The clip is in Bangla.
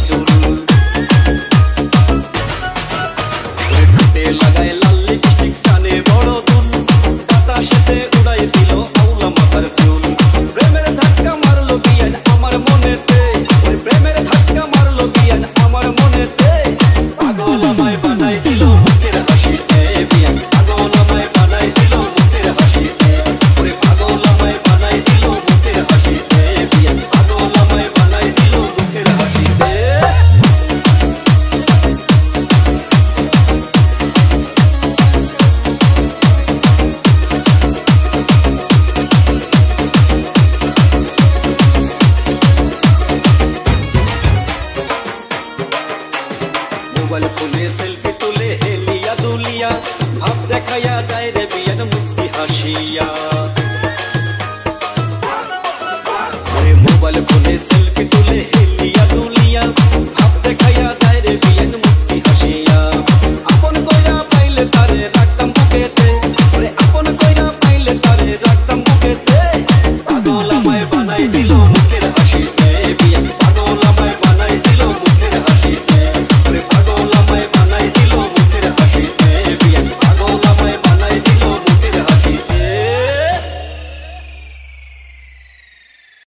চুল ঠোঁটে লাগায় লাল লিপস্টিক কানে বড় দুল বাতাসেতে উড়াই দিল আউলা মাথার চুল প্রেমের ধাক্কা মারলো বিয়ান আমার মনেতে ওই প্রেমের ধাক্কা মারলো বিয়ান আমার মনেতে পাগল আমায় বানাই দিল মুখের হাসিতে বিয়ান পাগল আমায় বানাই দিল মুখের হাসিতে ওরে পাগল আমায় বানাই দিল মুখের হাসিতে বিয়ান পাগল আমায় বানাই দিল মুখের হাসিতে মোবাইল ফোনে সেলফি তুলে হেলিয়া দুলিয়া ভাব দেখাইয়া যায় রে বিয়ান মুস্কি হাসিয়া